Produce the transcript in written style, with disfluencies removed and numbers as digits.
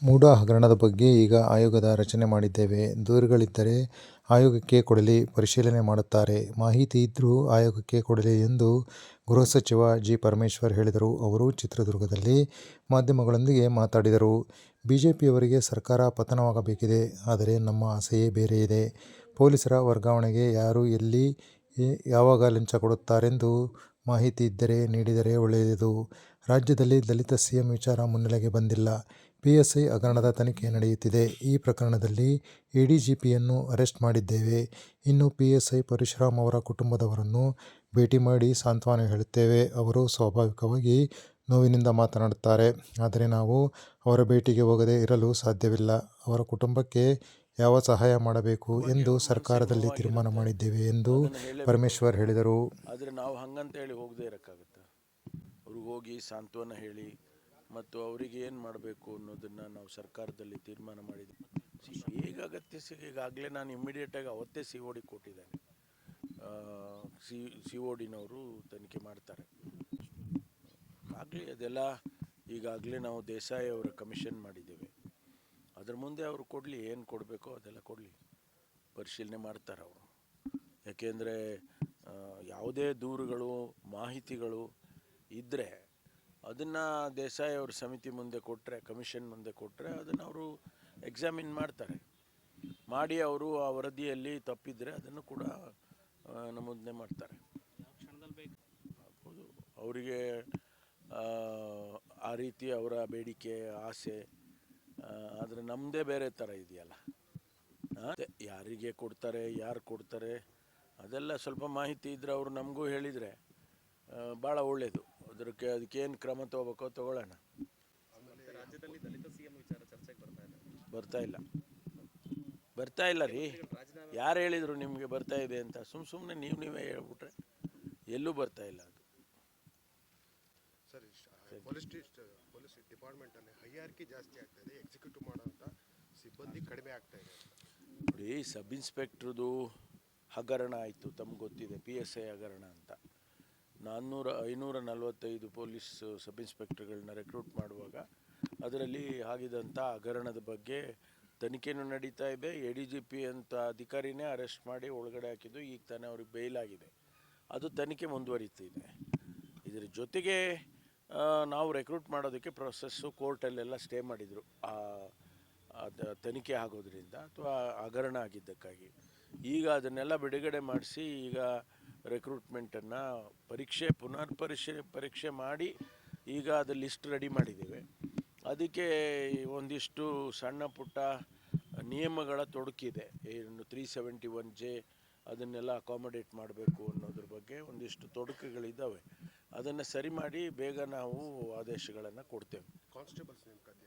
ಮೂಡಾ ಹಗರಣದ ಬಗ್ಗೆ ಈಗ ಆಯೋಗದ ರಚನೆ ಮಾಡಿದ್ದೇವೆ. ದೂರುಗಳಿದ್ದರೆ ಆಯೋಗಕ್ಕೆ ಕೊಡಲಿ, ಪರಿಶೀಲನೆ ಮಾಡುತ್ತಾರೆ. ಮಾಹಿತಿ ಇದ್ರೂ ಆಯೋಗಕ್ಕೆ ಕೊಡಲಿ ಎಂದು ಗೃಹ ಸಚಿವ ಜಿ. ಪರಮೇಶ್ವರ್ ಹೇಳಿದರು. ಅವರು ಚಿತ್ರದುರ್ಗದಲ್ಲಿ ಮಾಧ್ಯಮಗಳೊಂದಿಗೆ ಮಾತನಾಡಿದರು. ಬಿಜೆಪಿಯವರಿಗೆ ಸರ್ಕಾರ ಪತನವಾಗಬೇಕಿದೆ. ಆದರೆ ನಮ್ಮ ಆಸೆಯೇ ಬೇರೆ ಇದೆ. ಪೊಲೀಸರ ವರ್ಗಾವಣೆಗೆ ಯಾರು, ಎಲ್ಲಿ, ಯಾವಾಗ ಲಂಚ ಕೊಡುತ್ತಾರೆಂದು ಮಾಹಿತಿ ಇದ್ದರೆ ನೀಡಿದರೆ ಒಳ್ಳೆಯದು. ರಾಜ್ಯದಲ್ಲಿ ದಲಿತ ಸಿಎಂ ವಿಚಾರ ಮುನ್ನೆಲೆಗೆ ಬಂದಿಲ್ಲ. ಪಿಎಸ್ಐ ಹಗರಣದ ತನಿಖೆ ನಡೆಯುತ್ತಿದೆ. ಈ ಪ್ರಕರಣದಲ್ಲಿ ಎಡಿಜಿಪಿಯನ್ನು ಅರೆಸ್ಟ್ ಮಾಡಿದ್ದೇವೆ. ಇನ್ನು ಪಿಎಸ್ಐ ಪರಶುರಾಮ್ ಅವರ ಕುಟುಂಬದವರನ್ನು ಭೇಟಿ ಮಾಡಿ ಸಾಂತ್ವನ ಹೇಳುತ್ತೇವೆ. ಅವರು ಸ್ವಾಭಾವಿಕವಾಗಿ ನೋವಿನಿಂದ ಮಾತನಾಡುತ್ತಾರೆ. ಆದರೆ ನಾವು ಅವರ ಭೇಟಿಗೆ ಹೋಗದೆ ಇರಲು ಸಾಧ್ಯವಿಲ್ಲ. ಅವರ ಕುಟುಂಬಕ್ಕೆ ಯಾವ ಸಹಾಯ ಮಾಡಬೇಕು ಎಂದು ಸರ್ಕಾರದಲ್ಲಿ ತೀರ್ಮಾನ ಮಾಡಿದ್ದೇವೆ ಎಂದು ಪರಮೇಶ್ವರ್ ಹೇಳಿದರು. ಆದರೆ ನಾವು ಹಂಗಂತ ಹೇಳಿ ಹೋಗದೆ ಇರೋಕ್ಕಾಗುತ್ತಾ? ಅವ್ರಿಗೆ ಹೋಗಿ ಸಾಂತ್ವನ ಹೇಳಿ ಮತ್ತು ಅವರಿಗೆ ಏನು ಮಾಡಬೇಕು ಅನ್ನೋದನ್ನು ನಾವು ಸರ್ಕಾರದಲ್ಲಿ ತೀರ್ಮಾನ ಮಾಡಿದ್ವಿ. ಈಗ ಅಗತ್ಯ ಈಗಾಗಲೇ ನಾನು ಇಮ್ಮಿಡಿಯೇಟಾಗಿ ಅವತ್ತೇ COD ಕೊಟ್ಟಿದ್ದೇನೆ. CODನವರು ತನಿಖೆ ಮಾಡ್ತಾರೆ. ಆಗಲಿ, ಅದೆಲ್ಲ ಈಗಾಗಲೇ ನಾವು ದೇಸಾಯಿ ಅವರ ಕಮಿಷನ್ ಮಾಡಿದ್ದೇವೆ. ಅದ್ರ ಮುಂದೆ ಅವರು ಕೊಡಲಿ, ಏನು ಕೊಡಬೇಕೋ ಅದೆಲ್ಲ ಕೊಡಲಿ, ಪರಿಶೀಲನೆ ಮಾಡ್ತಾರೆ ಅವರು. ಯಾಕೆಂದರೆ ಯಾವುದೇ ದೂರುಗಳು, ಮಾಹಿತಿಗಳು ಇದ್ದರೆ ಅದನ್ನು ದೇಸಾಯಿ ಅವ್ರ ಸಮಿತಿ ಮುಂದೆ ಕೊಟ್ಟರೆ, ಕಮಿಷನ್ ಮುಂದೆ ಕೊಟ್ಟರೆ ಅದನ್ನು ಅವರು ಎಕ್ಸಾಮಿನ್ ಮಾಡ್ತಾರೆ. ಮಾಡಿ ಅವರು ಆ ವರದಿಯಲ್ಲಿ ತಪ್ಪಿದರೆ ಅದನ್ನು ಕೂಡ ನಮೂದನೆ ಮಾಡ್ತಾರೆ. ಅವರಿಗೆ ಆ ರೀತಿ ಅವರ ಬೇಡಿಕೆ, ಆಸೆ. ಆದರೆ ನಮ್ಮದೇ ಬೇರೆ ಥರ ಇದೆಯಲ್ಲ. ಯಾರಿಗೆ ಕೊಡ್ತಾರೆ, ಯಾರು ಕೊಡ್ತಾರೆ, ಅದೆಲ್ಲ ಸ್ವಲ್ಪ ಮಾಹಿತಿ ಇದ್ದರೆ ಅವರು ನಮಗೂ ಹೇಳಿದರೆ ಭಾಳ ಒಳ್ಳೆಯದು. ಅದಕ್ಕೇನು ಕ್ರಮ ತಗೋಬೇಕೋ ತಗೊಳ್ಳೋಣ. ರಾಜ್ಯದಲ್ಲಿ ದಲಿತ ಸಿಎಂ ವಿಚಾರ ಚರ್ಚೆಗೆ ಬರ್ತಾ ಇಲ್ಲ ರೀ. ಯಾರು ಹೇಳಿದರು ನಿಮಗೆ ಬರ್ತಾ ಇದೆ ಅಂತ? ಸುಮ್ಮನೆ ನೀವೇ ಹೇಳ್ಬಿಟ್ರೆ ಎಲ್ಲೂ ಬರ್ತಾ ಇಲ್ಲ. ಅದು ಪೊಲೀಸ್ ಡಿಪಾರ್ಟ್ಮೆಂಟಲ್ಲಿ ಹೈಯಾರ್ಕಿ ಜಾಸ್ತಿ ಆಗ್ತಾ ಇದೆ, ಎಕ್ಸಿಕ್ಯೂಟಿವ್ ಮಾಡೋಂಥ ಸಿಬ್ಬಂದಿ ಕಡಿಮೆ ಆಗ್ತಾ ಇದೆ. ನೋಡಿ, ಸಬ್ ಇನ್ಸ್ಪೆಕ್ಟ್ರದು ಹಗರಣ ಆಯಿತು, ತಮ್ಗೆ ಗೊತ್ತಿದೆ. PSI ಹಗರಣ ಅಂತ 545 ಪೊಲೀಸ್ ಸಬ್ ಇನ್ಸ್ಪೆಕ್ಟರ್ಗಳನ್ನ ರೆಕ್ರೂಟ್ ಮಾಡುವಾಗ ಅದರಲ್ಲಿ ಆಗಿದಂಥ ಹಗರಣದ ಬಗ್ಗೆ ತನಿಖೆನೂ ನಡೀತಾ ಇದೆ. ADGP ಅಂತ ಅಧಿಕಾರಿನೇ ಅರೆಸ್ಟ್ ಮಾಡಿ ಒಳಗಡೆ ಹಾಕಿದ್ದು. ಈಗ ತಾನೇ ಅವ್ರಿಗೆ ಬೇಲ್ ಆಗಿದೆ. ಅದು ತನಿಖೆ ಮುಂದುವರಿತಿದೆ. ಇದರ ಜೊತೆಗೆ ನಾವು ರೆಕ್ರೂಟ್ ಮಾಡೋದಕ್ಕೆ ಪ್ರೊಸೆಸ್ಸು ಕೋರ್ಟಲ್ಲೆಲ್ಲ ಸ್ಟೇ ಮಾಡಿದರು, ತನಿಖೆ ಆಗೋದ್ರಿಂದ ಅಥವಾ ಹಗರಣ ಆಗಿದ್ದಕ್ಕಾಗಿ. ಈಗ ಅದನ್ನೆಲ್ಲ ಬಿಡುಗಡೆ ಮಾಡಿಸಿ ಈಗ ರೆಕ್ರೂಟ್ಮೆಂಟನ್ನು ಪರೀಕ್ಷೆ ಮಾಡಿ ಈಗ ಅದು ಲಿಸ್ಟ್ ರೆಡಿ ಮಾಡಿದ್ದೇವೆ. ಅದಕ್ಕೆ ಒಂದಿಷ್ಟು ಸಣ್ಣ ಪುಟ್ಟ ನಿಯಮಗಳ ತೊಡಕಿದೆ. 371J ಅದನ್ನೆಲ್ಲ ಅಕಾಮಡೇಟ್ ಮಾಡಬೇಕು ಅನ್ನೋದ್ರ ಬಗ್ಗೆ ಒಂದಿಷ್ಟು ತೊಡಕುಗಳಿದ್ದಾವೆ. ಅದನ್ನು ಸರಿ ಮಾಡಿ ಬೇಗ ನಾವು ಆದೇಶಗಳನ್ನು ಕೊಡ್ತೇವೆ. ಕಾನ್ಸ್ಟೇಬಲ್ಸ್ ನೇಮಕಾತಿ